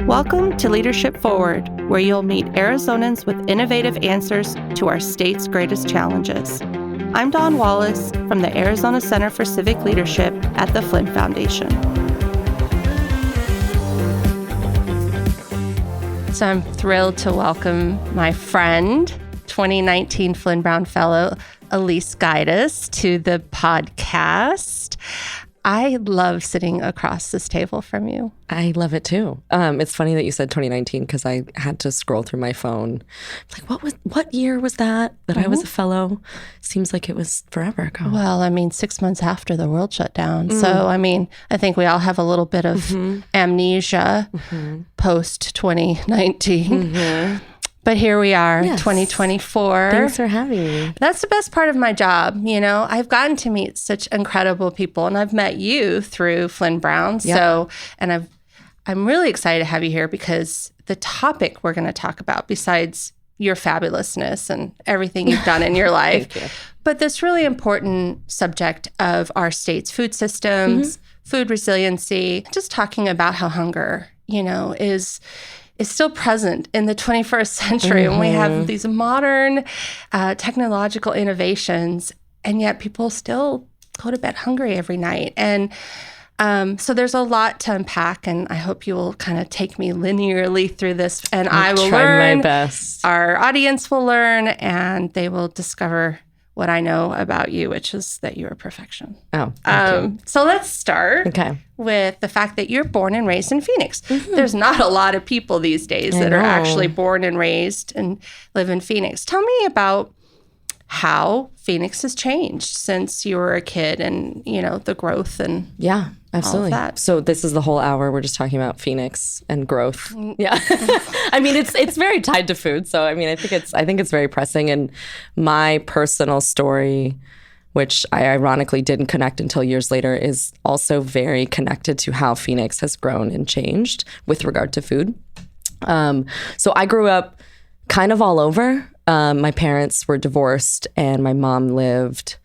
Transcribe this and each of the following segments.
Welcome to Leadership Forward, where you'll meet Arizonans with innovative answers to our state's greatest challenges. I'm Dawn Wallace from the Arizona Center for Civic Leadership at the Flinn Foundation. So I'm thrilled to welcome my friend, 2019 Flinn-Brown Fellow Elyse Guidas, to the podcast. I love sitting across this table from you. I love it too. It's funny that you said 2019 because I had to scroll through my phone. Like, what year was that I was a fellow? Seems like it was forever ago. Well, I mean, 6 months after the world shut down. So, I mean, I think we all have a little bit of amnesia post 2019. But here we are, yes. 2024. Thanks for having me. That's the best part of my job. You know, I've gotten to meet such incredible people, and I've met you through Flinn-Brown. Yep. So, and I'm really excited to have you here because the topic we're going to talk about, besides your fabulousness and everything you've done in your life, Thank you. But this really important subject of our state's food systems, food resiliency, just talking about how hunger, you know, is still present in the 21st century. And we have these modern technological innovations, and yet people still go to bed hungry every night. And so there's a lot to unpack, and I hope you will kind of take me linearly through this, and I will learn. My best. Our audience will learn, and they will discover what I know about you, which is that you are perfection. Oh, thank you. So let's start with the fact that you're born and raised in Phoenix. There's not a lot of people these days that are actually born and raised and live in Phoenix. Tell me about how Phoenix has changed since you were a kid, and, you know, the growth and absolutely. all of that. So this is the whole hour. We're just talking about Phoenix and growth. Yeah. I mean, it's very tied to food. So, I mean, I think it's very pressing. And my personal story, which I ironically didn't connect until years later, is also very connected to how Phoenix has grown and changed with regard to food. So I grew up kind of all over. My parents were divorced, and my mom lived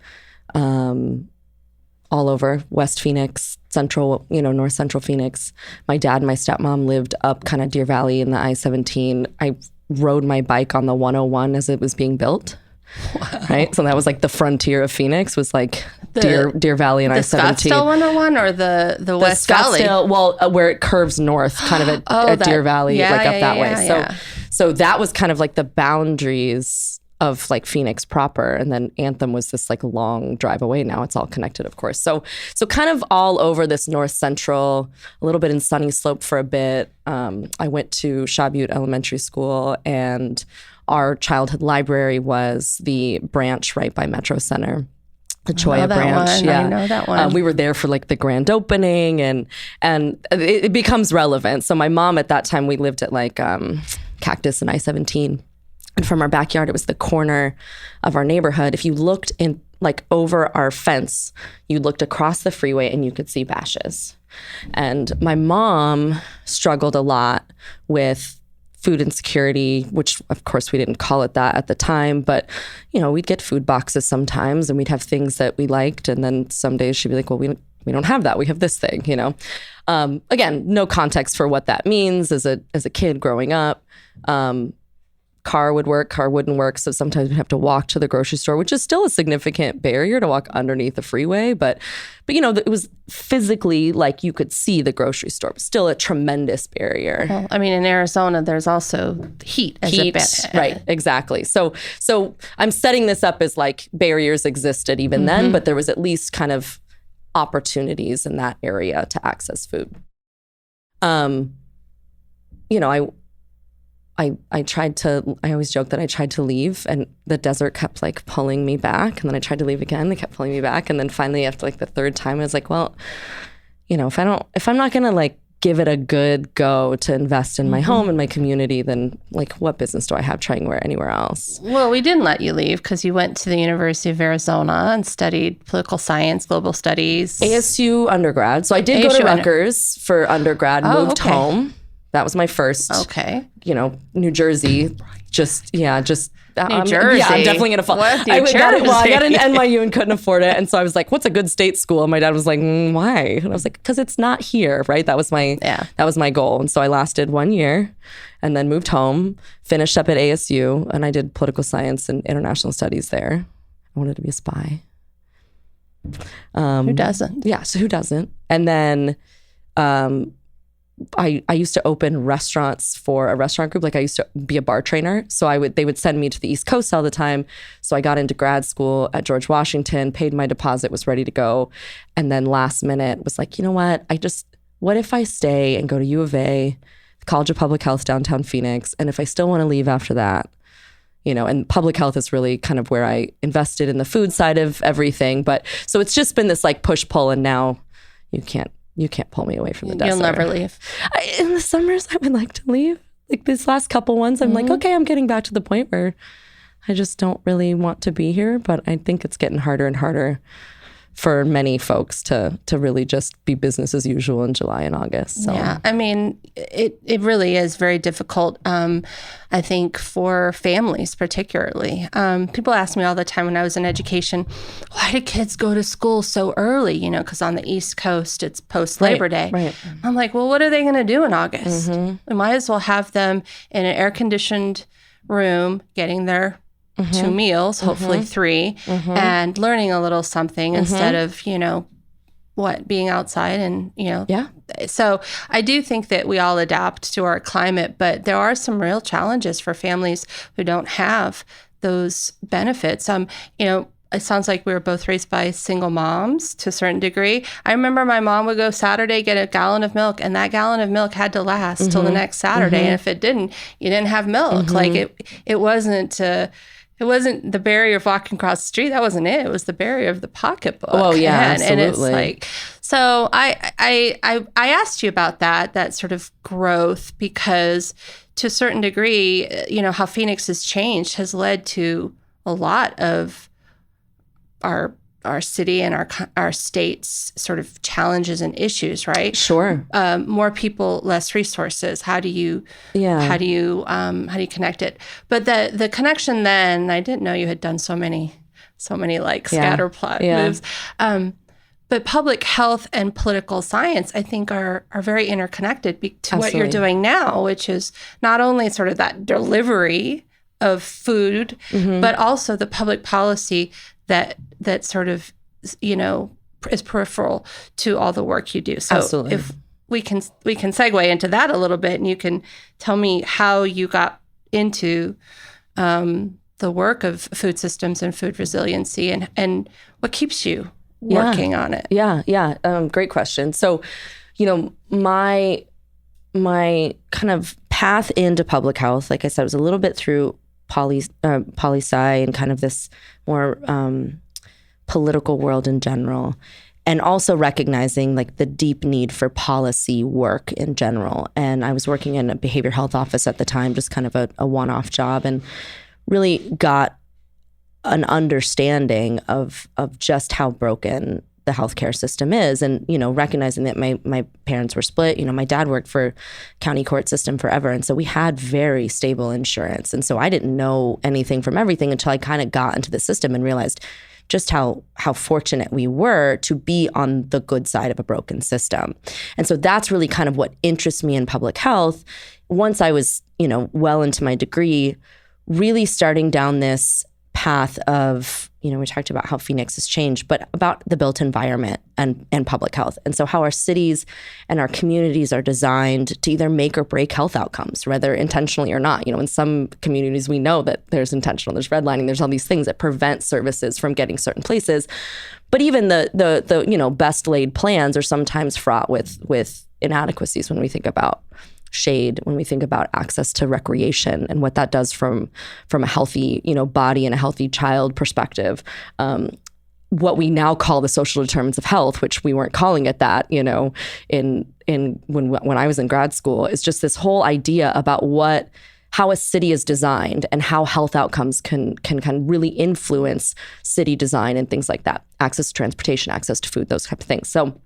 all over West Phoenix, central, North Central Phoenix. My dad and my stepmom lived up kind of Deer Valley in the I-17. I rode my bike on the 101 as it was being built. Wow. Right? So that was like the frontier of Phoenix, was like Deer Valley and I-17. The Scottsdale 101 or the West Valley? Well, where it curves north, kind of at Deer Valley, up that way. So that was kind of like the boundaries of like Phoenix proper. And then Anthem was this like long drive away. Now it's all connected, of course. So kind of all over this North Central, a little bit in Sunny Slope for a bit. I went to Shaw Butte Elementary School, and our childhood library was the branch right by Metro Center. The Choya branch. I know that one. We were there for like the grand opening, and it becomes relevant. So my mom at that time, we lived at like Cactus and I-17. And from our backyard, it was the corner of our neighborhood. If you looked in like over our fence, you looked across the freeway and you could see Bash's'. And my mom struggled a lot with food insecurity, which of course we didn't call it that at the time, but we'd get food boxes sometimes, and we'd have things that we liked, and then some days she'd be like, well, we don't have that, we have this thing, Again, no context for what that means as a kid growing up. Car would work, car wouldn't work, so sometimes we'd have to walk to the grocery store, which is still a significant barrier to walk underneath the freeway, but it was physically like you could see the grocery store, but still a tremendous barrier. Well, I mean, in Arizona, there's also heat. Right, exactly. So I'm setting this up as like barriers existed even then, but there was at least kind of opportunities in that area to access food. I always joke that I tried to leave, and the desert kept like pulling me back, and then I tried to leave again, they kept pulling me back, and then finally after like the third time I was like, well, if I'm not gonna like give it a good go to invest in my home and my community, then like what business do I have trying anywhere else? Well, we didn't let you leave because you went to the University of Arizona and studied political science, global studies. ASU undergrad. So I did go to Rutgers for undergrad, moved home That was my first. Okay. New Jersey. Just New Jersey. Yeah, I'm definitely gonna fall. What? I got an NYU and couldn't afford it, and so I was like, "What's a good state school?" And my dad was like, "Why?" And I was like, "Because it's not here, right?" That was my goal, and so I lasted 1 year, and then moved home, finished up at ASU, and I did political science and international studies there. I wanted to be a spy. Who doesn't? Yeah, so who doesn't? And then I used to open restaurants for a restaurant group. Like, I used to be a bar trainer. So they would send me to the East Coast all the time. So I got into grad school at George Washington, paid my deposit, was ready to go. And then last minute was like, you know what? What if I stay and go to U of A, College of Public Health, downtown Phoenix? And if I still want to leave after that, and public health is really kind of where I invested in the food side of everything. But so it's just been this like push pull, and now you can't pull me away from the desert. You'll never leave. In the summers, I would like to leave. Like these last couple ones, I'm like, okay, I'm getting back to the point where I just don't really want to be here. But I think it's getting harder and harder for many folks to really just be business as usual in July and August. So. Yeah, I mean, it really is very difficult, I think, for families particularly. People ask me all the time when I was in education, why do kids go to school so early? Because on the East Coast, it's post-Labor Day. Right. I'm like, well, what are they going to do in August? We might as well have them in an air-conditioned room getting their 2 meals, hopefully 3, and learning a little something instead of, being outside and, Yeah. So I do think that we all adapt to our climate, but there are some real challenges for families who don't have those benefits. It sounds like we were both raised by single moms to a certain degree. I remember my mom would go Saturday, get a gallon of milk, and that gallon of milk had to last till the next Saturday. And if it didn't, you didn't have milk. Like it wasn't the barrier of walking across the street. That wasn't it. It was the barrier of the pocketbook. Oh yeah, absolutely. And it's like, so I asked you about that sort of growth because to a certain degree, how Phoenix has changed has led to a lot of our city and our state's sort of challenges and issues, right? Sure. More people, less resources. How do you connect it? But the connection then, I didn't know you had done so many like scatter plot moves. But public health and political science, I think, are very interconnected to what you're doing now, which is not only sort of that delivery of food, but also the public policy that sort of, is peripheral to all the work you do. So Absolutely. If we can segue into that a little bit, and you can tell me how you got into the work of food systems and food resiliency, and what keeps you working on it. Yeah. Great question. So, my kind of path into public health, like I said, was a little bit through poli-sci and kind of this more political world in general, and also recognizing like the deep need for policy work in general. And I was working in a behavioral health office at the time, just kind of a one-off job, and really got an understanding of just how broken the healthcare system is, and recognizing that my parents were split. My dad worked for county court system forever, and so we had very stable insurance, and so I didn't know anything from everything until I kind of got into the system and realized just how fortunate we were to be on the good side of a broken system. And so that's really kind of what interests me in public health. Once I was well into my degree, really starting down this path of, we talked about how Phoenix has changed, but about the built environment and public health. And so how our cities and our communities are designed to either make or break health outcomes, whether intentionally or not. In some communities, we know that there's intentional, there's redlining, there's all these things that prevent services from getting certain places. But even the best laid plans are sometimes fraught with inadequacies when we think about shade, when we think about access to recreation and what that does from a healthy, body and a healthy child perspective. What we now call the social determinants of health, which we weren't calling it that, when I was in grad school, is just this whole idea about how a city is designed and how health outcomes can kind of really influence city design and things like that. Access to transportation, access to food, those type of things. So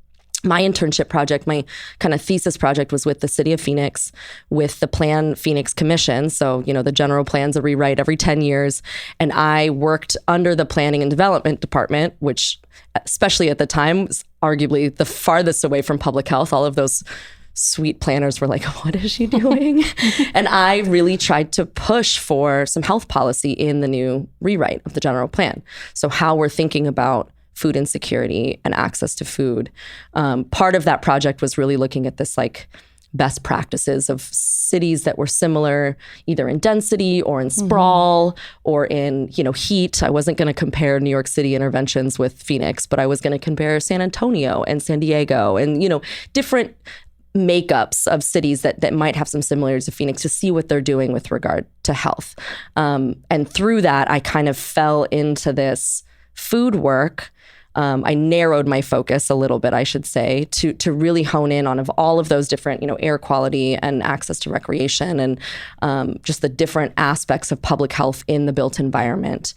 my internship project, my kind of thesis project was with the city of Phoenix, with the Plan Phoenix Commission. So, the general plan's a rewrite every 10 years. And I worked under the planning and development department, which especially at the time was arguably the farthest away from public health. All of those sweet planners were like, what is she doing? And I really tried to push for some health policy in the new rewrite of the general plan. So how we're thinking about food insecurity and access to food. Part of that project was really looking at this like best practices of cities that were similar, either in density or in sprawl or in, heat. I wasn't going to compare New York City interventions with Phoenix, but I was going to compare San Antonio and San Diego and, different makeups of cities that might have some similarities to Phoenix to see what they're doing with regard to health. And through that, I kind of fell into this food work. I narrowed my focus a little bit, I should say, to really hone in on all of those different, air quality and access to recreation and just the different aspects of public health in the built environment.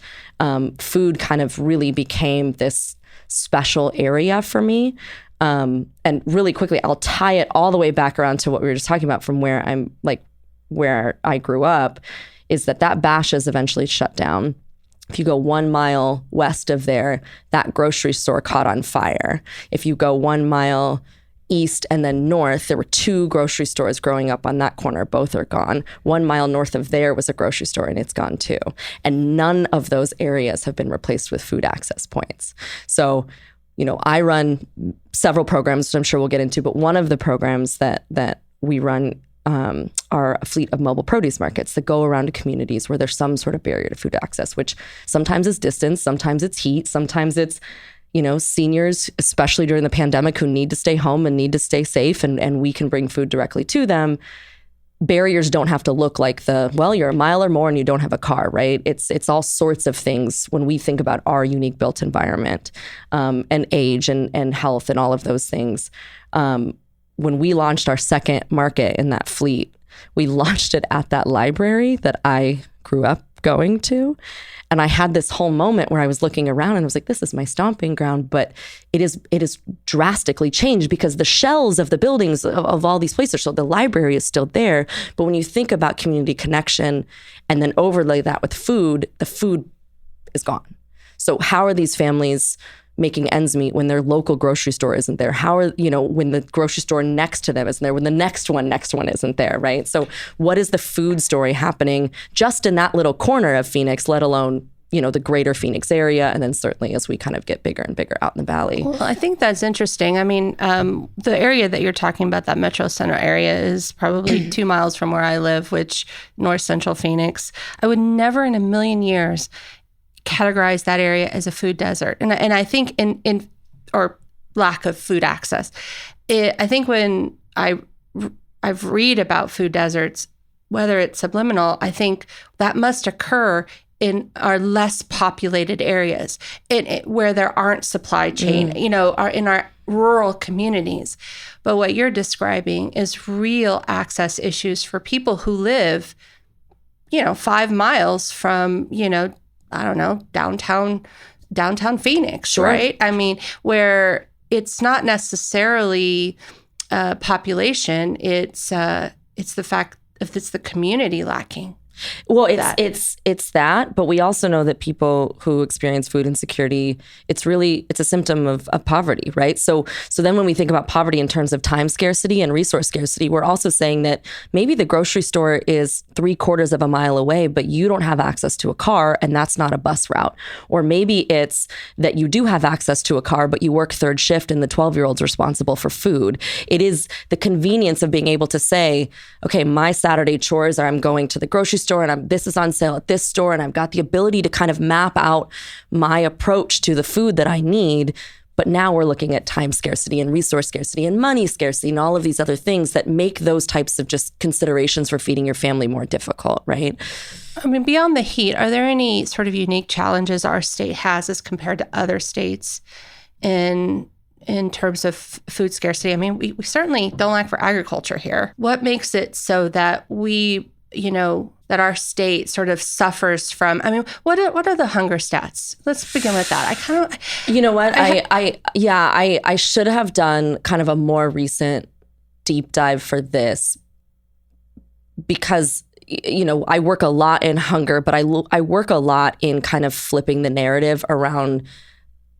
Food kind of really became this special area for me. And really quickly, I'll tie it all the way back around to what we were just talking about from where I grew up, is that BASH is eventually shut down. If you go 1 mile west of there, that grocery store caught on fire. If you go 1 mile east and then north, there were 2 grocery stores growing up on that corner. Both are gone. 1 mile north of there was a grocery store and it's gone too. And none of those areas have been replaced with food access points. So, I run several programs, which I'm sure we'll get into, but one of the programs that we run are a fleet of mobile produce markets that go around to communities where there's some sort of barrier to food access, which sometimes is distance, sometimes it's heat, sometimes it's, seniors, especially during the pandemic, who need to stay home and need to stay safe, and we can bring food directly to them. Barriers don't have to look like you're a mile or more and you don't have a car, right? It's all sorts of things when we think about our unique built environment, and age and health and all of those things. When we launched our second market in that fleet, we launched it at that library that I grew up going to. And I had this whole moment where I was looking around and I was like, this is my stomping ground, but it is drastically changed because the shells of the buildings of all these places, so the library is still there. But when you think about community connection and then overlay that with food, the food is gone. So how are these families making ends meet when their local grocery store isn't there? How are, when the grocery store next to them isn't there, when the next one isn't there, right? So what is the food story happening just in that little corner of Phoenix, let alone, the greater Phoenix area, and then certainly as we kind of get bigger and bigger out in the valley? Well, I think that's interesting. I mean, the area that you're talking about, that Metro Center area, is probably 2 miles from where I live, which north central Phoenix. I would never in a million years categorize that area as a food desert. And I think in or lack of food access. I think when I've read about food deserts, whether it's subliminal, I think that must occur in our less populated areas, where there aren't supply chain, in our rural communities. But what you're describing is real access issues for people who live, 5 miles from, I don't know, downtown Phoenix, sure. Right? I mean, where it's not necessarily population, it's the fact if it's the community lacking. Well, it's that, but we also know that people who experience food insecurity, it's a symptom of poverty, right? So then when we think about poverty in terms of time scarcity and resource scarcity, we're also saying that maybe the grocery store is 3/4 of a mile away, but you don't have access to a car, and that's not a bus route. Or maybe it's that you do have access to a car, but you work third shift and the 12-year-old's responsible for food. It is the convenience of being able to say, okay, my Saturday chores are I'm going to the grocery store and this is on sale at this store, and I've got the ability to kind of map out my approach to the food that I need. But now we're looking at time scarcity and resource scarcity and money scarcity and all of these other things that make those types of just considerations for feeding your family more difficult, right? I mean, beyond the heat, are there any sort of unique challenges our state has as compared to other states in terms of food scarcity? I mean, we certainly don't lack for agriculture here. What makes it so that we that our state sort of suffers from? I mean, what are the hunger stats? Let's begin with that. You know what? I should have done kind of a more recent deep dive for this, because I work a lot in hunger, but I work a lot in kind of flipping the narrative around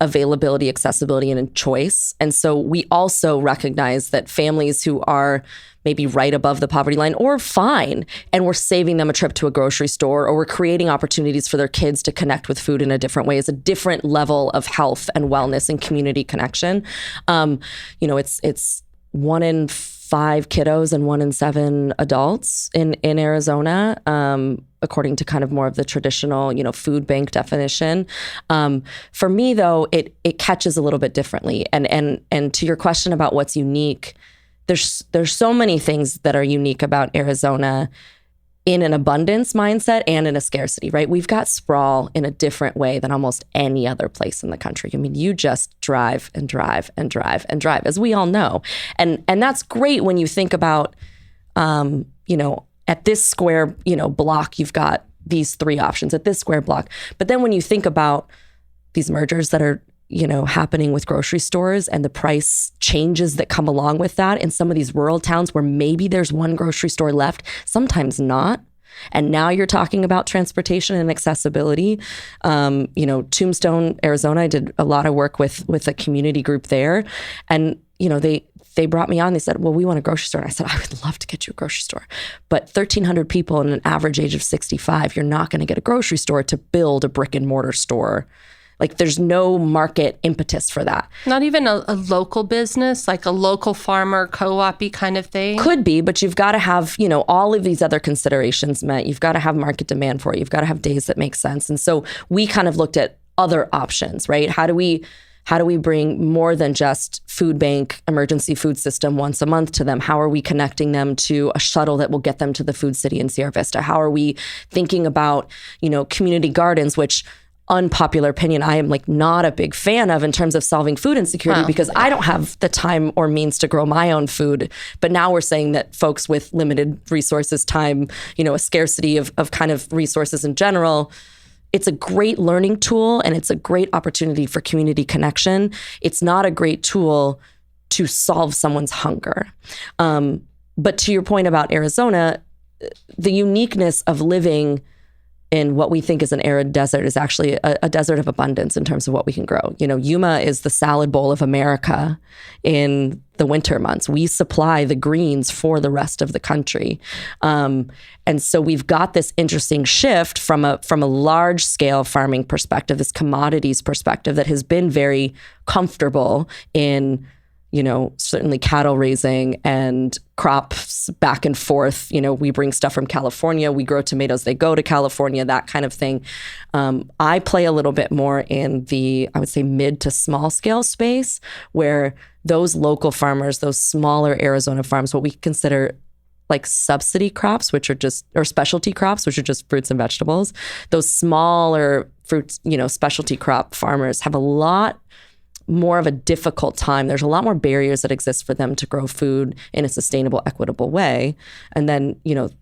availability, accessibility, and choice. And so we also recognize that families who are maybe right above the poverty line or fine, and we're saving them a trip to a grocery store, or we're creating opportunities for their kids to connect with food in a different way, is a different level of health and wellness and community connection. It's 1 in 5 kiddos and 1 in 7 adults in Arizona, according to kind of more of the traditional, food bank definition. For me, though, it catches a little bit differently. And to your question about what's unique, there's so many things that are unique about Arizona in an abundance mindset and in a scarcity, right? We've got sprawl in a different way than almost any other place in the country. I mean, you just drive and drive and drive and drive, as we all know. And that's great when you think about, at this square, block, you've got these 3 options at this square block. But then when you think about these mergers that are, happening with grocery stores and the price changes that come along with that in some of these rural towns where maybe there's 1 grocery store left, sometimes not. And now you're talking about transportation and accessibility. Tombstone, Arizona, I did a lot of work with a community group there. And, they brought me on. They said, well, we want a grocery store. And I said, I would love to get you a grocery store. But 1,300 people and an average age of 65, you're not going to get a grocery store to build a brick and mortar store. Like, there's no market impetus for that. Not even a local business, like a local farmer, co-op-y kind of thing? Could be, but you've got to have, all of these other considerations met. You've got to have market demand for it. You've got to have days that make sense. And so we kind of looked at other options, right? How do we bring more than just food bank, emergency food system once a month to them? How are we connecting them to a shuttle that will get them to the food city in Sierra Vista? How are we thinking about, community gardens, which, unpopular opinion, I am not a big fan of in terms of solving food insecurity, because I don't have the time or means to grow my own food. But now we're saying that folks with limited resources, time, a scarcity of kind of resources in general, it's a great learning tool and it's a great opportunity for community connection. It's not a great tool to solve someone's hunger. But to your point about Arizona, the uniqueness of living in what we think is an arid desert is actually a desert of abundance in terms of what we can grow. Yuma is the salad bowl of America in the winter months. We supply the greens for the rest of the country. And so we've got this interesting shift from a large scale farming perspective, this commodities perspective that has been very comfortable in, certainly cattle raising and crops back and forth. We bring stuff from California, we grow tomatoes, they go to California, that kind of thing. I play a little bit more in the, I would say, mid to small scale space, where those local farmers, those smaller Arizona farms, what we consider like subsidy crops, which are just, or specialty crops, which are just fruits and vegetables, those smaller fruits, specialty crop farmers have a lot more of a difficult time. There's a lot more barriers that exist for them to grow food in a sustainable, equitable way. And then,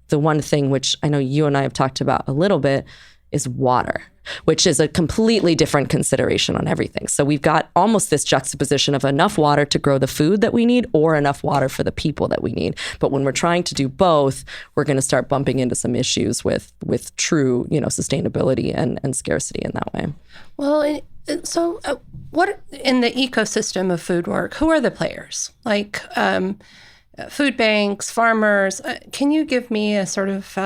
the one thing which I know you and I have talked about a little bit is water, which is a completely different consideration on everything. So we've got almost this juxtaposition of enough water to grow the food that we need or enough water for the people that we need. But when we're trying to do both, we're going to start bumping into some issues with true, sustainability and scarcity in that way. Well, so what in the ecosystem of food work, who are the players? Like food banks, farmers? Can you give me a sort of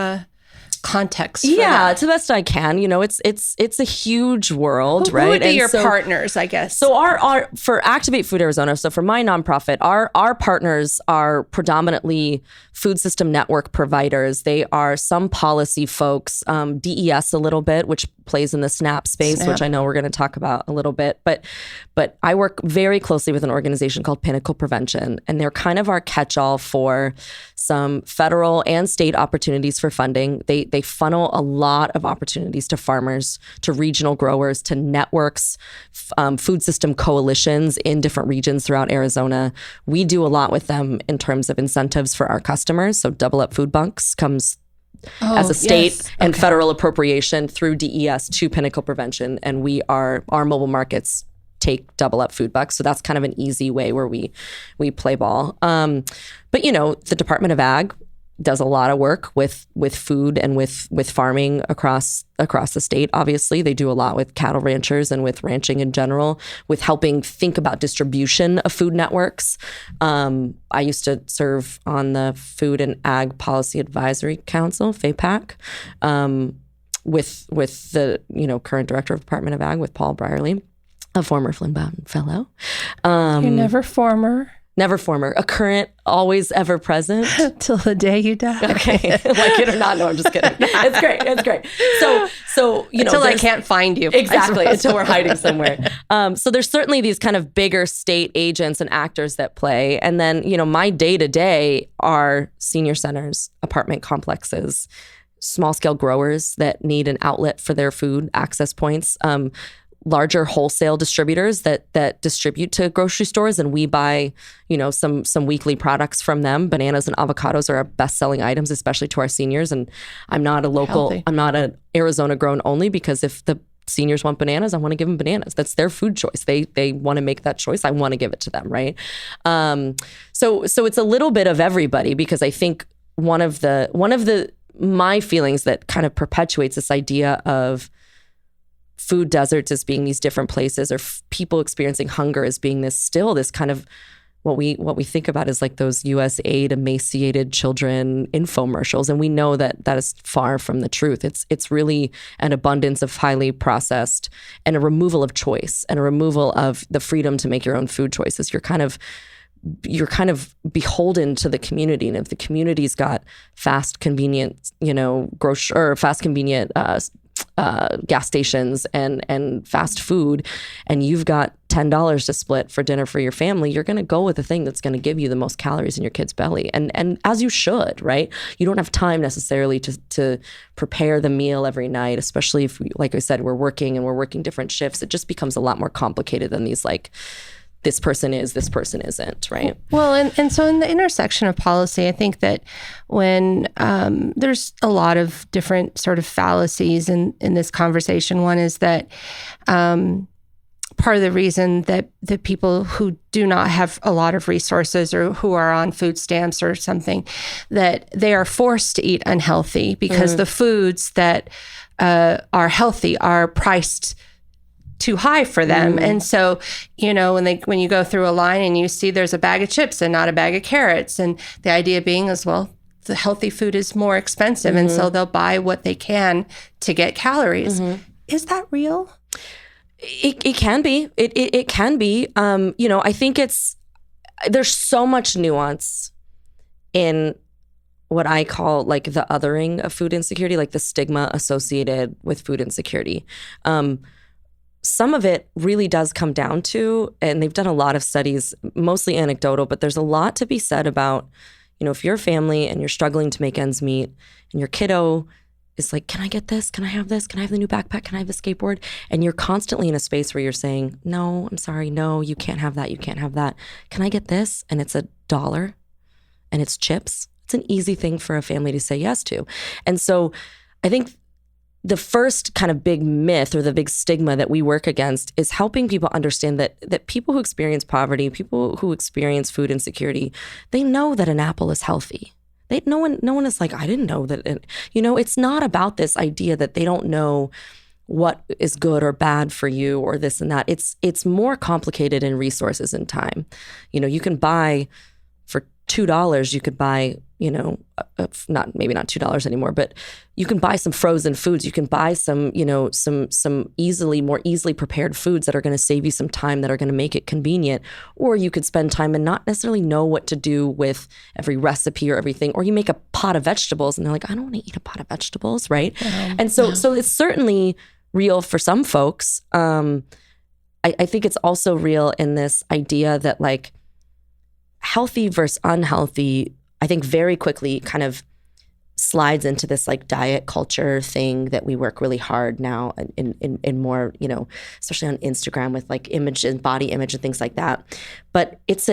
context for that? To the best I can. It's a huge world, right? Who would be your partners, I guess? So our for Activate Food Arizona, so for my nonprofit, our partners are predominantly food system network providers. They are some policy folks, DES a little bit, which plays in the SNAP space, which I know we're going to talk about a little bit. But I work very closely with an organization called Pinnacle Prevention, and they're kind of our catch-all for some federal and state opportunities for funding. They funnel a lot of opportunities to farmers, to regional growers, to networks, food system coalitions in different regions throughout Arizona. We do a lot with them in terms of incentives for our customers. So Double Up Food Banks comes as a state yes. and federal appropriation through DES to Pinnacle Prevention. And our mobile markets take double up food bucks. So that's kind of an easy way where we play ball. But the Department of Ag does a lot of work with food and with farming across the state. Obviously, they do a lot with cattle ranchers and with ranching in general, with helping think about distribution of food networks. I used to serve on the Food and Ag Policy Advisory Council, FAPAC, with the current director of Department of Ag, with Paul Brierly, a former Flinn-Brown Fellow. You're never former. Never former, a current, always ever present. Till the day you die. Okay, like it or not. No, I'm just kidding. It's great. So until I can't find you. Exactly, until we're hiding somewhere. So there's certainly these kind of bigger state agents and actors that play. And then, my day-to-day are senior centers, apartment complexes, small scale growers that need an outlet for their food, access points, larger wholesale distributors that distribute to grocery stores, and we buy, some weekly products from them. Bananas and avocados are our best-selling items, especially to our seniors. And I'm not an Arizona grown only, because if the seniors want bananas, I want to give them bananas. That's their food choice. They want to make that choice. I want to give it to them, right? So it's a little bit of everybody, because I think one of my feelings that kind of perpetuates this idea of food deserts as being these different places, or people experiencing hunger as being this kind of what we think about as like those USAID emaciated children infomercials. And we know that is far from the truth. It's really an abundance of highly processed, and a removal of choice, and a removal of the freedom to make your own food choices. You're kind of beholden to the community. And if the community's got fast, convenient, gas stations and fast food, and you've got $10 to split for dinner for your family, you're going to go with the thing that's going to give you the most calories in your kid's belly. And as you should, right? You don't have time necessarily to prepare the meal every night, especially if, like I said, we're working different shifts. It just becomes a lot more complicated than these this person is, this person isn't, right? Well, and so in the intersection of policy, I think that when there's a lot of different sort of fallacies in this conversation. One is that part of the reason that the people who do not have a lot of resources, or who are on food stamps or something, that they are forced to eat unhealthy, because the foods that are healthy are priced too high for them. And so, when you go through a line and you see there's a bag of chips and not a bag of carrots, and the idea being is, well, the healthy food is more expensive. And so they'll buy what they can to get calories. Is that real? It can be. It can be. I think there's so much nuance in what I call like the othering of food insecurity, like the stigma associated with food insecurity. Some of it really does come down to, and they've done a lot of studies, mostly anecdotal, but there's a lot to be said about, if you're a family and you're struggling to make ends meet, and your kiddo is like, can I get this? Can I have this? Can I have the new backpack? Can I have the skateboard? And you're constantly in a space where you're saying, no, I'm sorry, no, you can't have that. You can't have that. Can I get this? And it's $1 and it's chips. It's an easy thing for a family to say yes to. And so I think the first kind of big myth, or the big stigma that we work against, is helping people understand that people who experience poverty, people who experience food insecurity, they know that an apple is healthy. No one is like, I didn't know that. It's not about this idea that they don't know what is good or bad for you, or this and that. It's more complicated in resources and time. You can buy for $2, you could buy, maybe not $2 anymore, but you can buy some frozen foods. You can buy some more easily prepared foods that are going to save you some time, that are going to make it convenient. Or you could spend time and not necessarily know what to do with every recipe or everything. Or you make a pot of vegetables and they're like, I don't want to eat a pot of vegetables, right? And so it's certainly real for some folks. I think it's also real in this idea that like healthy versus unhealthy, I think very quickly kind of slides into this like diet culture thing that we work really hard now in more, especially on Instagram with like image and body image and things like that. But it's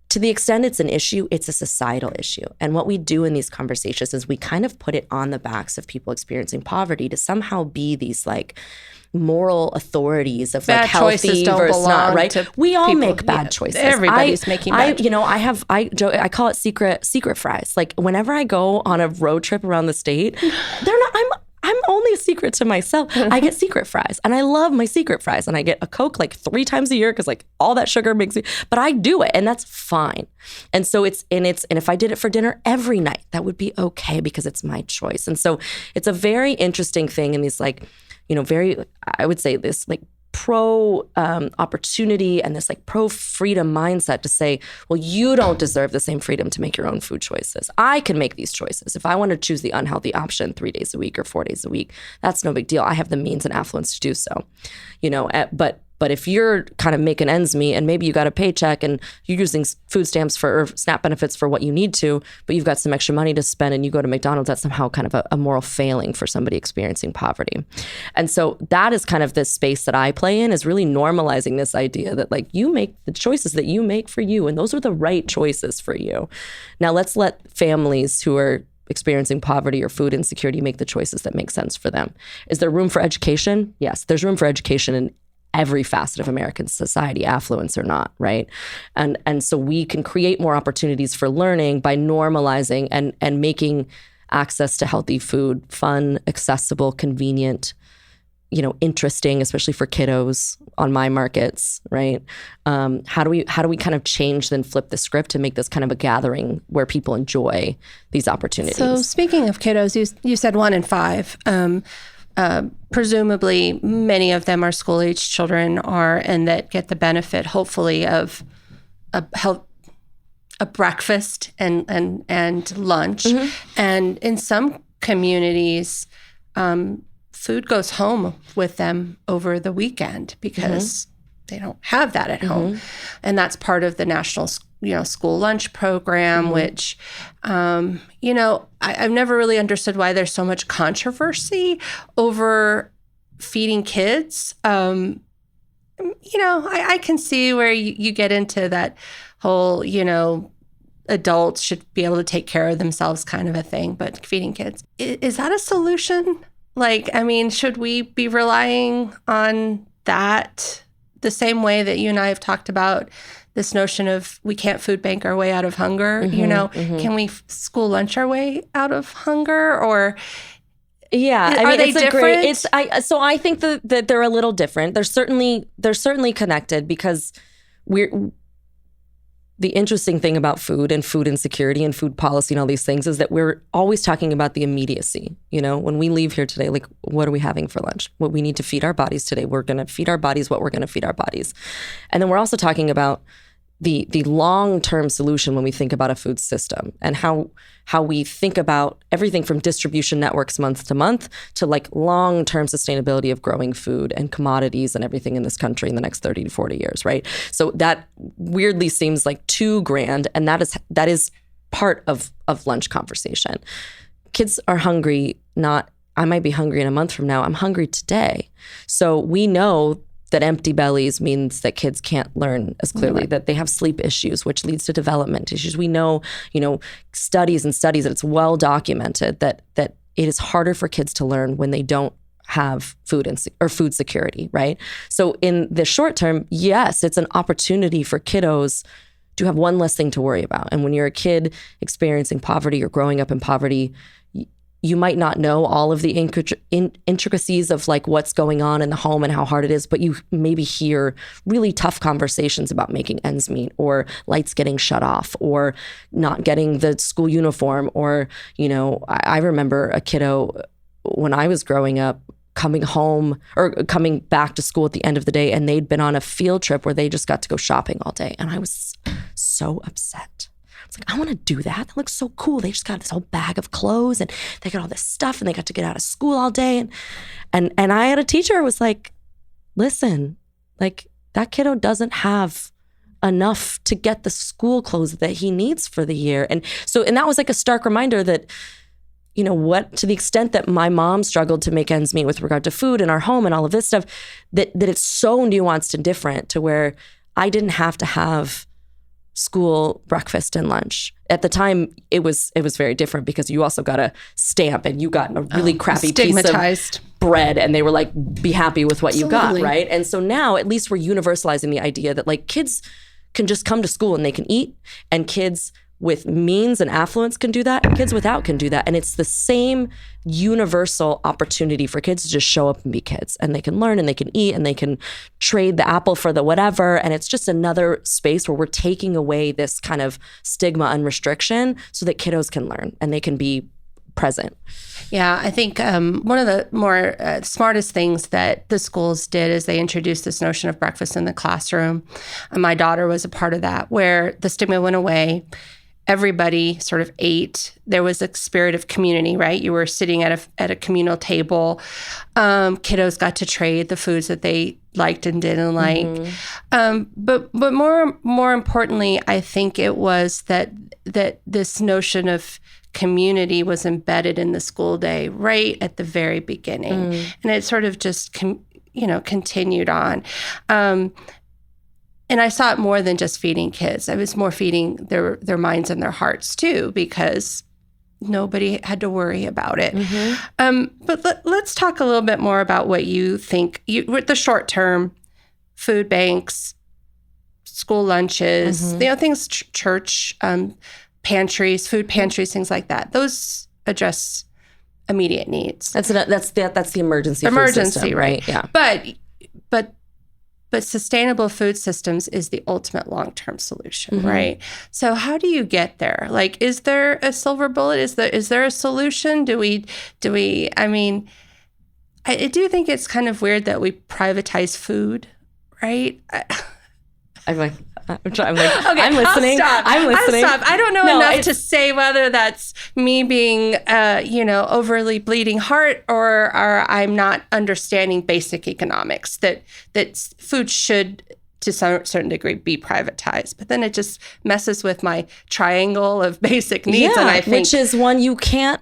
to the extent it's an issue, it's a societal issue. And what we do in these conversations is we kind of put it on the backs of people experiencing poverty to somehow be these like moral authorities of bad like healthy versus not, right? We all make bad choices. Everybody's making bad choices. I call it secret fries. Like whenever I go on a road trip around the state, I'm only a secret to myself. I get secret fries and I love my secret fries, and I get a Coke like 3 times a year because like all that sugar makes me, but I do it and that's fine. And so and if I did it for dinner every night, that would be okay because it's my choice. And so it's a very interesting thing in these like, I would say this like pro opportunity and this like pro freedom mindset to say, well, you don't deserve the same freedom to make your own food choices. I can make these choices. If I want to choose the unhealthy option 3 days a week or 4 days a week, that's no big deal. I have the means and affluence to do so, But if you're kind of making ends meet and maybe you got a paycheck and you're using food stamps or SNAP benefits for what you need to, but you've got some extra money to spend and you go to McDonald's, that's somehow kind of a moral failing for somebody experiencing poverty. And so that is kind of this space that I play in, is really normalizing this idea that like you make the choices that you make for you, and those are the right choices for you. Now let's let families who are experiencing poverty or food insecurity make the choices that make sense for them. Is there room for education? Yes, there's room for education in every facet of American society, affluence or not, right? And so we can create more opportunities for learning by normalizing and making access to healthy food fun, accessible, convenient, interesting, especially for kiddos on my markets, right? How do we kind of change, then flip the script to make this kind of a gathering where people enjoy these opportunities? So speaking of kiddos, you said 1 in 5. Presumably many of them are school-aged children and that get the benefit, hopefully, of a breakfast and lunch. Mm-hmm. And in some communities, food goes home with them over the weekend because they don't have that at home. And that's part of the national school lunch program, which, I've never really understood why there's so much controversy over feeding kids. I can see where you get into that whole, adults should be able to take care of themselves kind of a thing, but feeding kids, is that a solution? Should we be relying on that the same way that you and I have talked about this notion of we can't food bank our way out of hunger? Can we school lunch our way out of hunger? Or are they different? So I think that they're a little different. They're certainly connected, because the interesting thing about food and food insecurity and food policy and all these things is that we're always talking about the immediacy. When we leave here today, like, what are we having for lunch? What we need to feed our bodies today. We're going to feed our bodies what we're going to feed our bodies. And then we're also talking about the long-term solution when we think about a food system, and how we think about everything from distribution networks month to month to like long-term sustainability of growing food and commodities and everything in this country in the next 30 to 40 years, right? So that weirdly seems like too grand, and that is part of lunch conversation. Kids are hungry, not I might be hungry in a month from now, I'm hungry today. So we know that empty bellies means that kids can't learn as clearly, that they have sleep issues, which leads to development issues. We know, studies that it's well documented that it is harder for kids to learn when they don't have food security, right? So in the short term, yes, it's an opportunity for kiddos to have one less thing to worry about. And when you're a kid experiencing poverty or growing up in poverty, you might not know all of the intricacies of like what's going on in the home and how hard it is, but you maybe hear really tough conversations about making ends meet, or lights getting shut off, or not getting the school uniform. Or, I remember a kiddo when I was growing up coming home or coming back to school at the end of the day, and they'd been on a field trip where they just got to go shopping all day. And I was so upset. It's like, I want to do that. That looks so cool. They just got this whole bag of clothes and they got all this stuff and they got to get out of school all day. And I had a teacher who was like, listen, like that kiddo doesn't have enough to get the school clothes that he needs for the year. And that was like a stark reminder that, to the extent that my mom struggled to make ends meet with regard to food in our home and all of this stuff, that it's so nuanced and different, to where I didn't have to have school breakfast and lunch. At the time, it was very different because you also got a stamp and you got a really crappy piece of bread, and they were like, be happy with what you got, right? And so now at least we're universalizing the idea that like kids can just come to school and they can eat, and kids with means and affluence can do that, and kids without can do that. And it's the same universal opportunity for kids to just show up and be kids, and they can learn and they can eat and they can trade the apple for the whatever. And it's just another space where we're taking away this kind of stigma and restriction so that kiddos can learn and they can be present. Yeah, I think one of the more smartest things that the schools did is they introduced this notion of breakfast in the classroom. And my daughter was a part of that, where the stigma went away. Everybody sort of ate. There was a spirit of community, right? You were sitting at a communal table. Kiddos got to trade the foods that they liked and didn't like. But more importantly, I think it was that this notion of community was embedded in the school day right at the very beginning, and it sort of just continued on. And I saw it more than just feeding kids. I was more feeding their minds and their hearts too, because nobody had to worry about it. But let's talk a little bit more about what you think with the short term, food banks, school lunches, things, church pantries, food pantries, things like that. Those address immediate needs. That's the emergency food system, right? Yeah. But sustainable food systems is the ultimate long-term solution, right? So how do you get there? Like, is there a silver bullet? Is there a solution? I mean, I do think it's kind of weird that we privatize food, right? I'm like, okay, I'm listening. I'm listening. I don't know enough to say whether that's me being, overly bleeding heart or I'm not understanding basic economics, that food should, to some certain degree, be privatized. But then it just messes with my triangle of basic needs. And I think, which is one you can't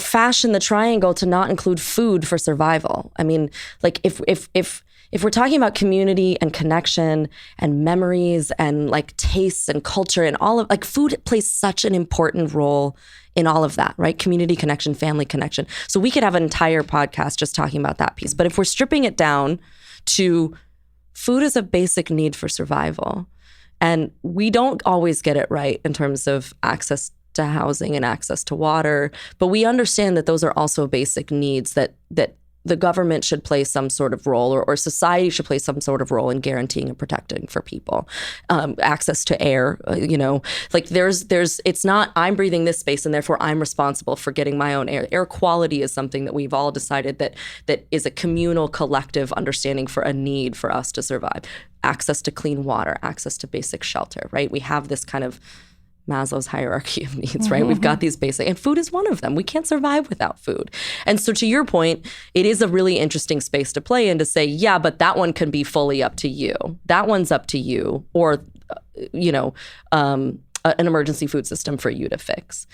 fashion the triangle to not include food for survival. I mean, like if we're talking about community and connection and memories and like tastes and culture and all of, like, food plays such an important role in all of that, right? Community connection, family connection. So we could have an entire podcast just talking about that piece. But if we're stripping it down to food is a basic need for survival, and we don't always get it right in terms of access to housing and access to water, but we understand that those are also basic needs that the government should play some sort of role, or society should play some sort of role in guaranteeing and protecting for people. Access to air, like it's not I'm breathing this space and therefore I'm responsible for getting my own air. Air quality is something that we've all decided that is a communal, collective understanding for a need for us to survive. Access to clean water, access to basic shelter, right? We have this kind of Maslow's hierarchy of needs, right? We've got these basic, and food is one of them. We can't survive without food. And so to your point, it is a really interesting space to play in, to say, yeah, but that one can be fully up to you. That one's up to you, or, an emergency food system for you to fix.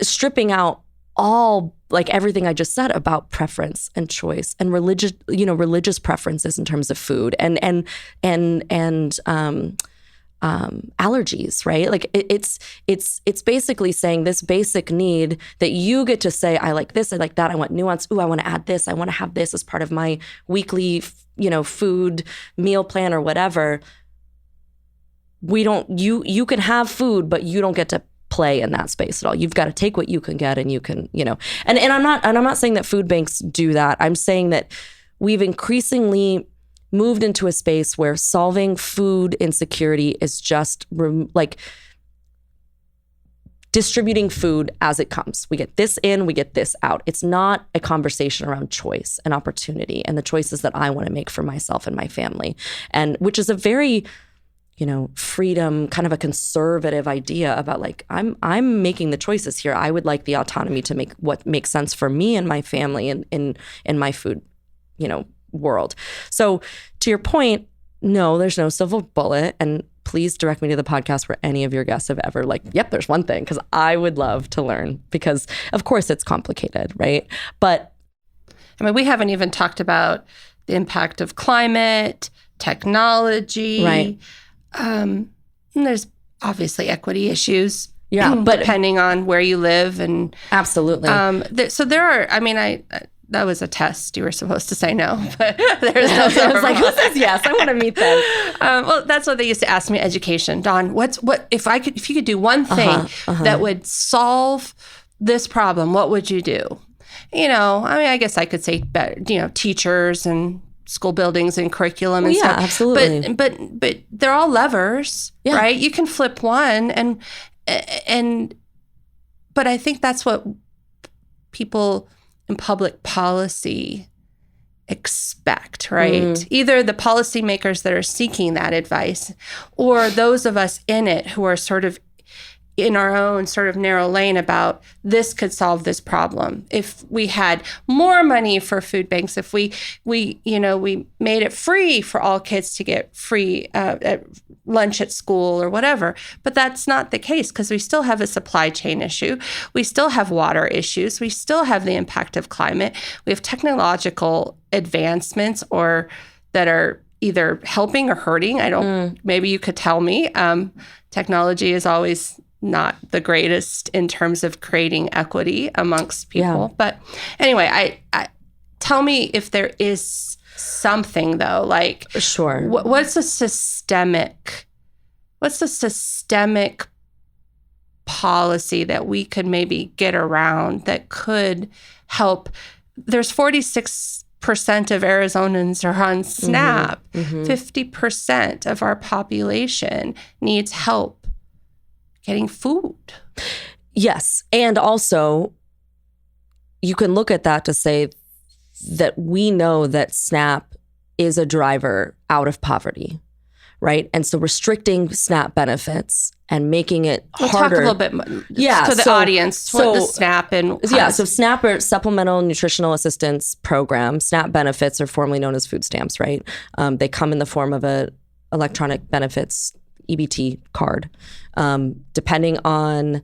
Stripping out all, like, everything I just said about preference and choice and religious preferences in terms of food and allergies, right? Like it's basically saying this basic need that you get to say, I like this, I like that, I want nuance. Ooh, I want to add this, I want to have this as part of my weekly, food meal plan or whatever. You can have food, but you don't get to play in that space at all. You've got to take what you can get, and you can, and I'm not saying that food banks do that. I'm saying that we've increasingly moved into a space where solving food insecurity is just like distributing food as it comes. We get this in, we get this out. It's not a conversation around choice and opportunity and the choices that I want to make for myself and my family. And which is a very, freedom, kind of a conservative idea about, like, I'm making the choices here. I would like the autonomy to make what makes sense for me and my family in my food, world. So to your point, no, there's no silver bullet. And please direct me to the podcast where any of your guests have ever yep, there's one thing, because I would love to learn, because of course it's complicated, right? But I mean, we haven't even talked about the impact of climate, technology, right. And there's obviously equity issues. Yeah, but depending on where you live and absolutely. So there are. I mean, that was a test. You were supposed to say no, but there's no. I was like, who says yes? I want to meet them. Well, that's what they used to ask me. Education, Dawn. What if you could do one thing that would solve this problem? What would you do? I mean, I guess I could say, teachers and school buildings and curriculum and stuff. Absolutely. But they're all levers, right? You can flip one but I think that's what people in public policy expect, right? Either the policymakers that are seeking that advice or those of us in it who are sort of in our own sort of narrow lane about this could solve this problem. If we had more money for food banks, if we made it free for all kids to get free lunch at school or whatever. But that's not the case because we still have a supply chain issue. We still have water issues. We still have the impact of climate. We have technological advancements or that are either helping or hurting. Maybe you could tell me. Technology is always not the greatest in terms of creating equity amongst people. Yeah. But anyway, I tell me if there is something though, like sure. What's the systemic policy that we could maybe get around that could help? There's 46% of Arizonans are on SNAP. 50% of our population needs help getting food. Yes. And also, you can look at that to say that we know that SNAP is a driver out of poverty, right? And so restricting SNAP benefits and making it harder. Talk a little bit to the audience what the SNAP and... So SNAP or Supplemental Nutritional Assistance Program. SNAP benefits are formerly known as food stamps, right? They come in the form of a electronic benefits EBT card. Depending on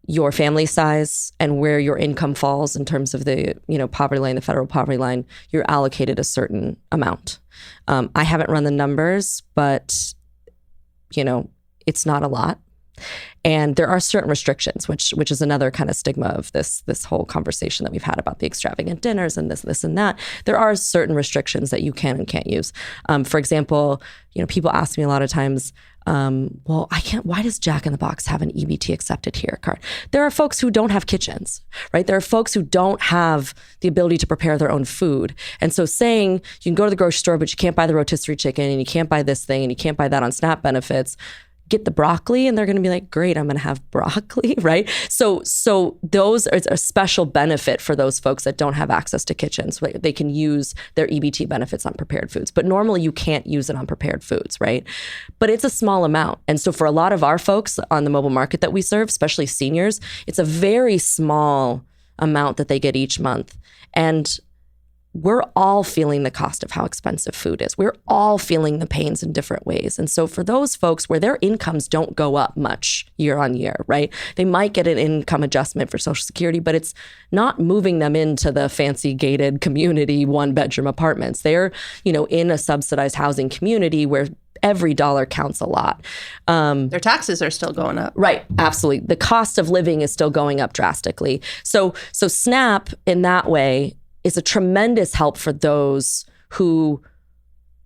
your family size and where your income falls in terms of the poverty line, the federal poverty line, you're allocated a certain amount. I haven't run the numbers, but it's not a lot. And there are certain restrictions, which is another kind of stigma of this whole conversation that we've had about the extravagant dinners and this and that. There are certain restrictions that you can and can't use. For example, people ask me a lot of times, well, I can't, why does Jack in the Box have an EBT accepted here card? There are folks who don't have kitchens, right? There are folks who don't have the ability to prepare their own food. And so saying you can go to the grocery store, but you can't buy the rotisserie chicken and you can't buy this thing and you can't buy that on SNAP benefits, get the broccoli, and they're going to be like, great, I'm going to have broccoli, right? So those are a special benefit for those folks that don't have access to kitchens. They can use their EBT benefits on prepared foods, but normally you can't use it on prepared foods, right? But it's a small amount. And so for a lot of our folks on the mobile market that we serve, especially seniors, it's a very small amount that they get each month. And we're all feeling the cost of how expensive food is. We're all feeling the pains in different ways. And so for those folks where their incomes don't go up much year on year, right? They might get an income adjustment for Social Security, but it's not moving them into the fancy gated community 1-bedroom apartments. They're, in a subsidized housing community where every dollar counts a lot. Their taxes are still going up. Right, absolutely. The cost of living is still going up drastically. So SNAP in that way is a tremendous help for those who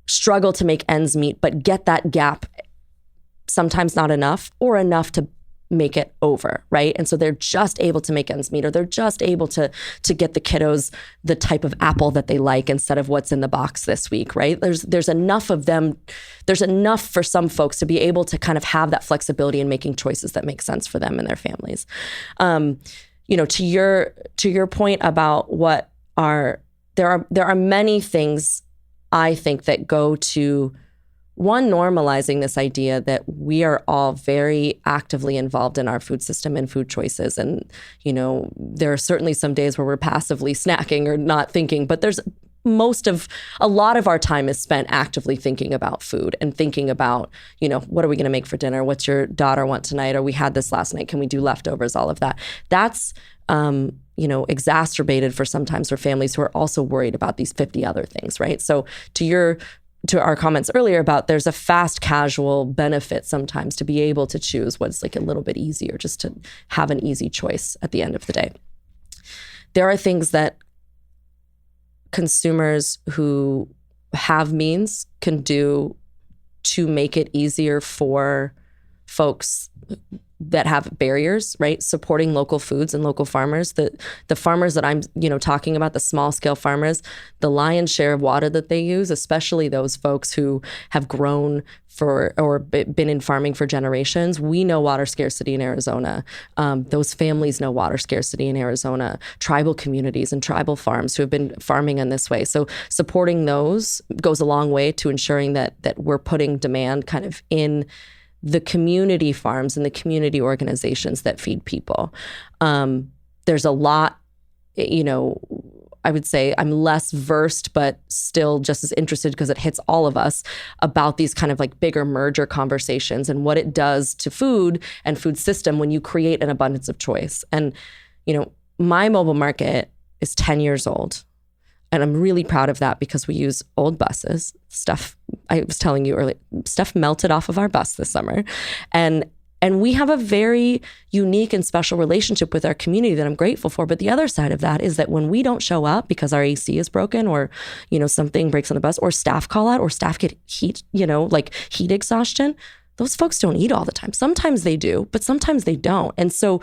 struggle to make ends meet, but get that gap, sometimes not enough or enough to make it over, right? And so they're just able to make ends meet, or they're just able to get the kiddos the type of apple that they like instead of what's in the box this week, right? There's enough of them. There's enough for some folks to be able to kind of have that flexibility in making choices that make sense for them and their families. To your point about what there are many things I think that go to one, normalizing this idea that we are all very actively involved in our food system and food choices. And, there are certainly some days where we're passively snacking or not thinking, but there's a lot of our time is spent actively thinking about food and thinking about, what are we going to make for dinner? What's your daughter want tonight? Or we had this last night. Can we do leftovers? All of that. That's, exacerbated for sometimes for families who are also worried about these 50 other things, right? So to your to our comments earlier about there's a fast casual benefit sometimes to be able to choose what's like a little bit easier, just to have an easy choice at the end of the day. There are things that consumers who have means can do to make it easier for folks that have barriers, right? Supporting local foods and local farmers. The farmers that I'm, talking about, the small scale farmers, the lion's share of water that they use, especially those folks who have grown or been in farming for generations. We know water scarcity in Arizona. Those families know water scarcity in Arizona. Tribal communities and tribal farms who have been farming in this way. So supporting those goes a long way to ensuring that we're putting demand kind of in the community farms and the community organizations that feed people. There's a lot, I would say I'm less versed, but still just as interested because it hits all of us about these kind of like bigger merger conversations and what it does to food and food system when you create an abundance of choice. And, my mobile market is 10 years old. And I'm really proud of that because we use old buses. Stuff, I was telling you earlier, stuff melted off of our bus this summer. And we have a very unique and special relationship with our community that I'm grateful for. But the other side of that is that when we don't show up because our AC is broken or, something breaks on the bus or staff call out or staff get heat, like heat exhaustion, those folks don't eat all the time. Sometimes they do, but sometimes they don't. And so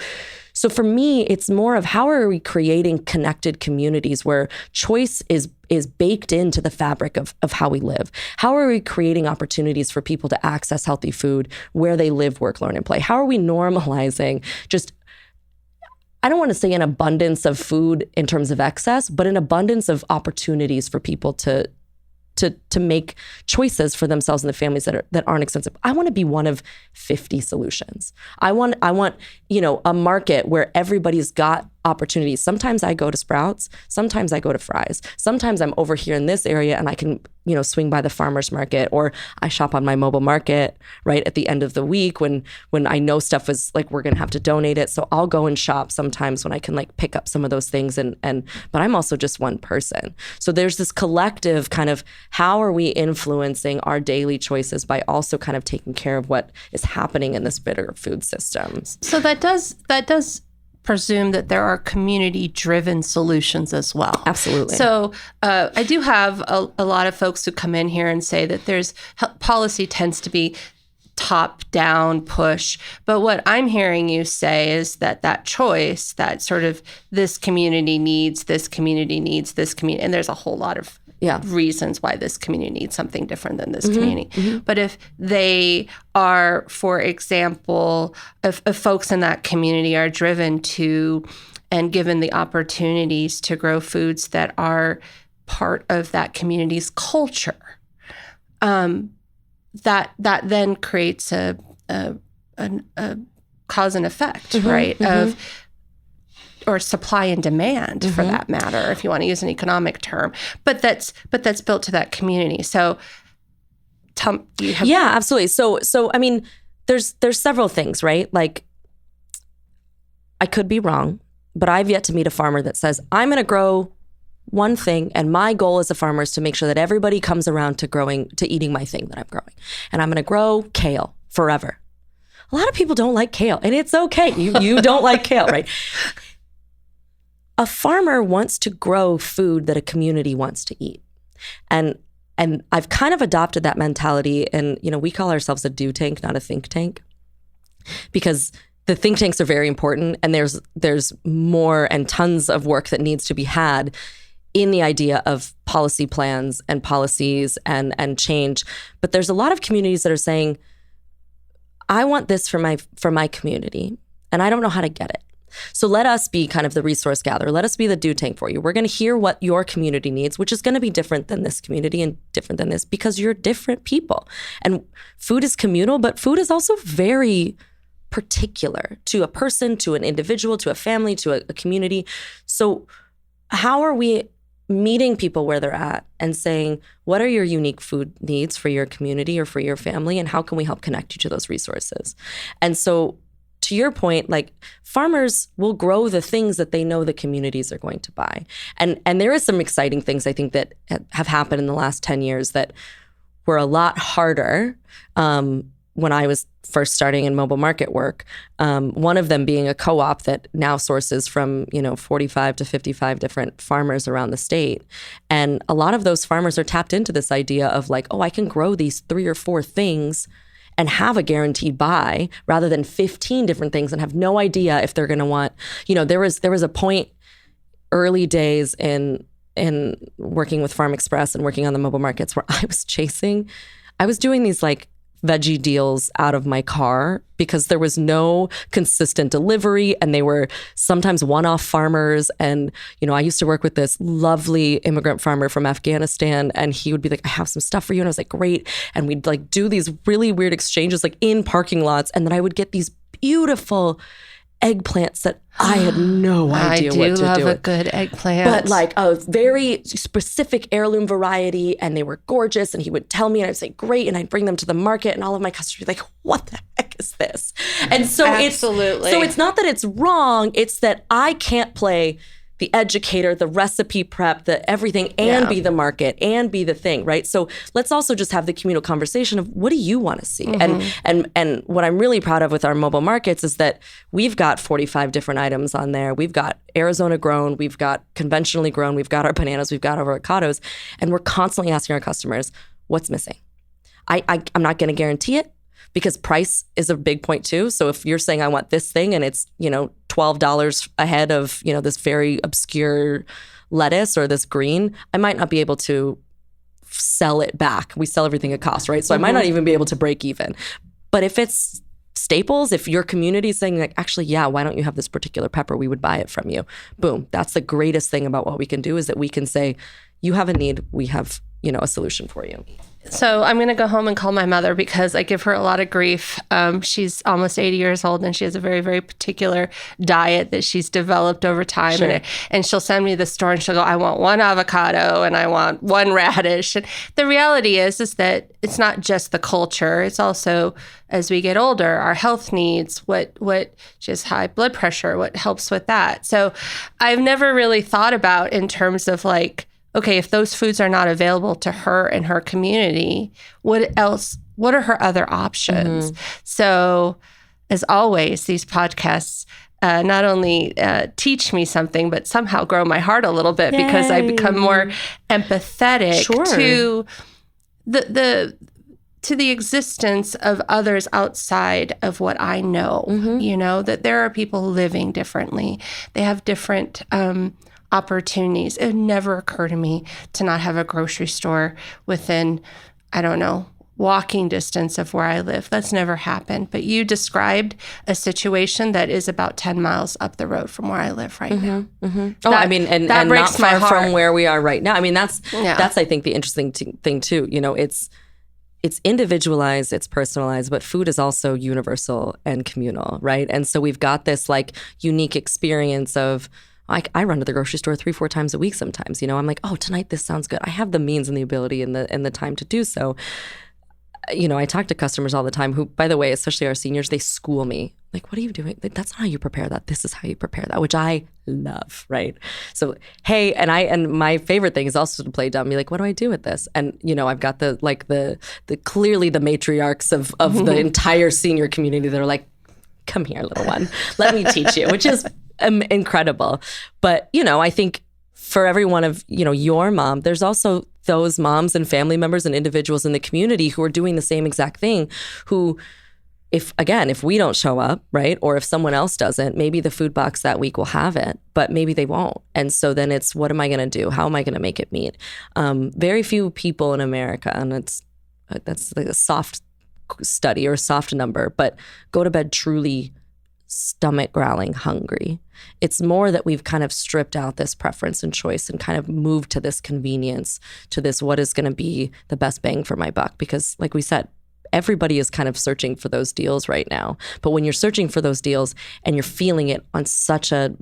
for me, it's more of how are we creating connected communities where choice is baked into the fabric of how we live? How are we creating opportunities for people to access healthy food where they live, work, learn, and play? How are we normalizing just, I don't want to say an abundance of food in terms of excess, but an abundance of opportunities for people to make choices for themselves and the families that aren't expensive. I want to be one of 50 solutions. I want a market where everybody's got opportunities. Sometimes I go to Sprouts, sometimes I go to Fry's. Sometimes I'm over here in this area and I can, swing by the farmer's market, or I shop on my mobile market right at the end of the week when I know stuff is like we're gonna have to donate it. So I'll go and shop sometimes when I can like pick up some of those things but I'm also just one person. So there's this collective kind of how are we influencing our daily choices by also kind of taking care of what is happening in this bigger food system. So that does presume that there are community-driven solutions as well. Absolutely. So I do have a lot of folks who come in here and say that there's policy tends to be top-down push. But what I'm hearing you say is that choice, that sort of this community needs, this community needs, this community, and there's a whole lot of reasons why this community needs something different than this community. Mm-hmm. But if they are, for example, if folks in that community are driven to and given the opportunities to grow foods that are part of that community's culture, that then creates a cause and effect, mm-hmm, right? Mm-hmm. Or supply and demand, mm-hmm, for that matter, if you want to use an economic term, but that's built to that community. So, yeah, absolutely. So I mean, there's several things, right? Like, I could be wrong, but I've yet to meet a farmer that says I'm going to grow one thing, and my goal as a farmer is to make sure that everybody comes around to eating my thing that I'm growing, and I'm going to grow kale forever. A lot of people don't like kale, and it's okay. You don't like kale, right? A farmer wants to grow food that a community wants to eat. And I've kind of adopted that mentality. And, we call ourselves a do tank, not a think tank, because the think tanks are very important. And there's more and tons of work that needs to be had in the idea of policy plans and policies and change. But there's a lot of communities that are saying, I want this for my community, and I don't know how to get it. So let us be kind of the resource gatherer. Let us be the do tank for you. We're going to hear what your community needs, which is going to be different than this community and different than this because you're different people. And food is communal, but food is also very particular to a person, to an individual, to a family, to a community. So how are we meeting people where they're at and saying, what are your unique food needs for your community or for your family? And how can we help connect you to those resources? And so to your point, like, farmers will grow the things that they know the communities are going to buy. And there is some exciting things I think that have happened in the last 10 years that were a lot harder when I was first starting in mobile market work. One of them being a co-op that now sources from 45 to 55 different farmers around the state. And a lot of those farmers are tapped into this idea of like, oh, I can grow these 3 or 4 things and have a guaranteed buy rather than 15 different things and have no idea if they're going to want, there was a point early days in working with Farm Express and working on the mobile markets where I was doing these like veggie deals out of my car because there was no consistent delivery and they were sometimes one-off farmers. And, I used to work with this lovely immigrant farmer from Afghanistan and he would be like, I have some stuff for you. And I was like, great. And we'd like do these really weird exchanges like in parking lots. And then I would get these beautiful eggplants that I had no idea what to do. I do love a good eggplant. But like a very specific heirloom variety and they were gorgeous and he would tell me and I'd say, great. And I'd bring them to the market and all of my customers would be like, what the heck is this? And so it's not that it's wrong. It's that I can't play the educator, the recipe prep, the everything, and be the market and be the thing, right? So let's also just have the communal conversation of what do you want to see? And what I'm really proud of with our mobile markets is that we've got 45 different items on there. We've got Arizona grown, we've got conventionally grown, we've got our bananas, we've got our avocados, and we're constantly asking our customers, what's missing? I'm not going to guarantee it, because price is a big point too. So if you're saying I want this thing and it's, $12 ahead of, this very obscure lettuce or this green, I might not be able to sell it back. We sell everything at cost, right? So I might not even be able to break even. But if it's staples, if your community is saying like, actually, yeah, why don't you have this particular pepper? We would buy it from you. Boom. That's the greatest thing about what we can do is that we can say, you have a need, we have, a solution for you. So I'm going to go home and call my mother because I give her a lot of grief. She's almost 80 years old and she has a very, very particular diet that she's developed over time. Sure. And she'll send me to the store and she'll go, I want 1 avocado and I want 1 radish. And the reality is that it's not just the culture. It's also, as we get older, our health needs, what she has high blood pressure, what helps with that. So I've never really thought about in terms of like, okay, if those foods are not available to her and her community, what are her other options? So as always, these podcasts not only teach me something, but somehow grow my heart a little bit because I become more empathetic to the existence of others outside of what I know, that there are people living differently. They have different opportunities. It would never occur to me to not have a grocery store within, walking distance of where I live. That's never happened. But you described a situation that is about 10 miles up the road from where I live right now. And not far from where we are right now. I mean, that's I think the interesting thing too. It's individualized, it's personalized, but food is also universal and communal, right? And so we've got this like unique experience of, I run to the grocery store 3-4 times a week sometimes. I'm like, oh, tonight this sounds good. I have the means and the ability and the time to do so. I talk to customers all the time who, by the way, especially our seniors, they school me. Like, what are you doing? Like, that's not how you prepare that. This is how you prepare that, which I love, right? So, hey, and my favorite thing is also to play dumb. Be like, what do I do with this? And, I've got the clearly the matriarchs of the entire senior community that are like, come here, little one. Let me teach you, which is incredible. But, I think for every one of, your mom, there's also those moms and family members and individuals in the community who are doing the same exact thing, who, if we don't show up, right? Or if someone else doesn't, maybe the food box that week will have it, but maybe they won't. And so then it's, what am I going to do? How am I going to make it meet? Very few people in America, and that's like a soft study or a soft number, but go to bed truly stomach growling hungry. It's more that we've kind of stripped out this preference and choice and kind of moved to this convenience, to this what is going to be the best bang for my buck. Because like we said, everybody is kind of searching for those deals right now. But when you're searching for those deals and you're feeling it on such a,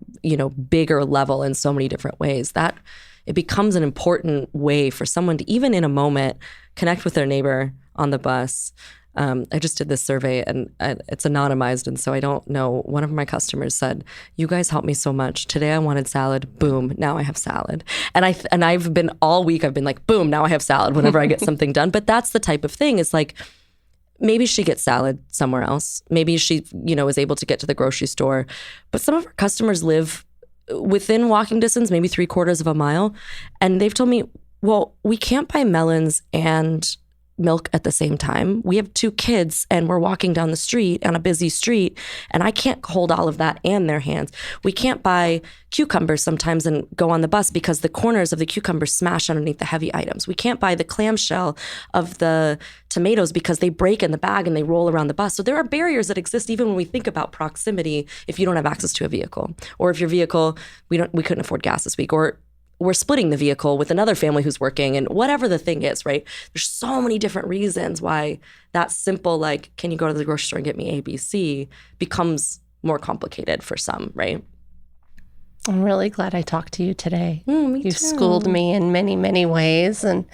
bigger level in so many different ways, that it becomes an important way for someone to, even in a moment, connect with their neighbor on the bus, I just did this survey and it's anonymized. And so I don't know. One of my customers said, you guys helped me so much. Today I wanted salad. Boom. Now I have salad. And I've been all week, I've been like, boom, now I have salad whenever I get something done. But that's the type of thing is like, maybe she gets salad somewhere else. Maybe she, is able to get to the grocery store. But some of our customers live within walking distance, maybe 3/4 of a mile. And they've told me, well, we can't buy melons and milk at the same time. We have 2 kids and we're walking down the street on a busy street and I can't hold all of that in their hands. We can't buy cucumbers sometimes and go on the bus because the corners of the cucumbers smash underneath the heavy items. We can't buy the clamshell of the tomatoes because they break in the bag and they roll around the bus. So there are barriers that exist even when we think about proximity if you don't have access to a vehicle, or if your vehicle, we couldn't afford gas this week, or we're splitting the vehicle with another family who's working, and whatever the thing is, right? There's so many different reasons why that simple, like, can you go to the grocery store and get me A, B, C, becomes more complicated for some, right? I'm really glad I talked to you today. Me You've too. schooled me in many, many ways. And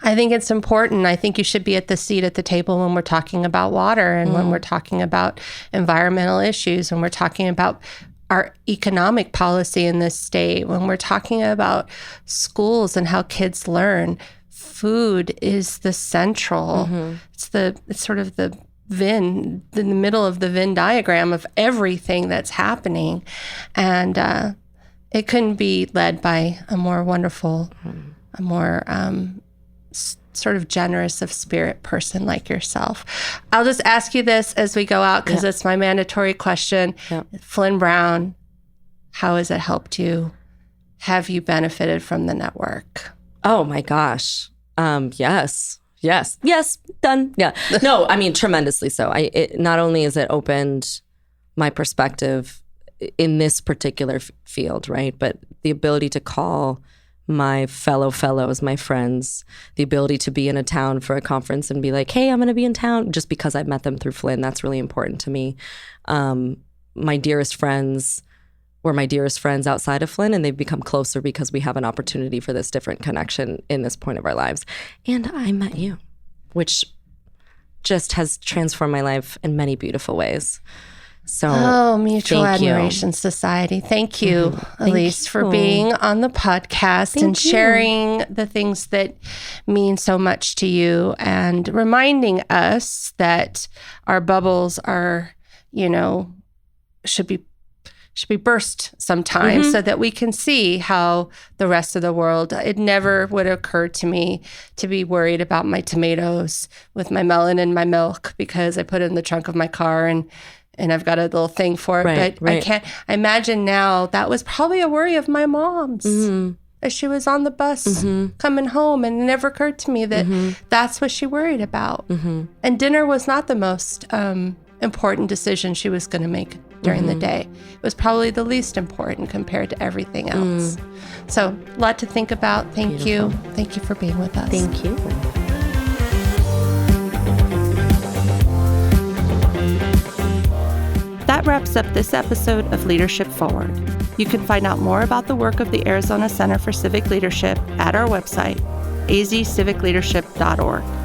I think it's important. I think you should be at the seat at the table when we're talking about water and when we're talking about environmental issues, when we're talking about our economic policy in this state, when we're talking about schools and how kids learn. Food is the central, it's sort of the Venn, in the middle of the Venn diagram of everything that's happening. And it couldn't be led by a more wonderful, a more sort of generous of spirit person like yourself. I'll just ask you this as we go out because it's my mandatory question. Flinn-Brown, how has it helped you? Have you benefited from the network? Oh my gosh. Yes, done. Yeah. No, I mean, tremendously so. It not only has it opened my perspective in this particular field, right? But the ability to call my fellows, my friends, the ability to be in a town for a conference and be like, hey, I'm going to be in town just because I've met them through Flinn. That's really important to me. My dearest friends were my dearest friends outside of Flinn, and they've become closer because we have an opportunity for this different connection in this point of our lives. And I met you, which just has transformed my life in many beautiful ways. So, Mutual Admiration Society. Thank you, Elyse, for being on the podcast and sharing the things that mean so much to you and reminding us that our bubbles are, should be burst sometimes so that we can see how the rest of the world. It never would occur to me to be worried about my tomatoes with my melon and my milk because I put it in the trunk of my car and I've got a little thing for it. But I imagine now that was probably a worry of my mom's as she was on the bus coming home. And it never occurred to me that that's what she worried about. And dinner was not the most important decision she was going to make during the day. It was probably the least important compared to everything else. So a lot to think about. Thank you. Thank you for being with us. Thank you. That wraps up this episode of Leadership Forward. You can find out more about the work of the Arizona Center for Civic Leadership at our website, azcivicleadership.org.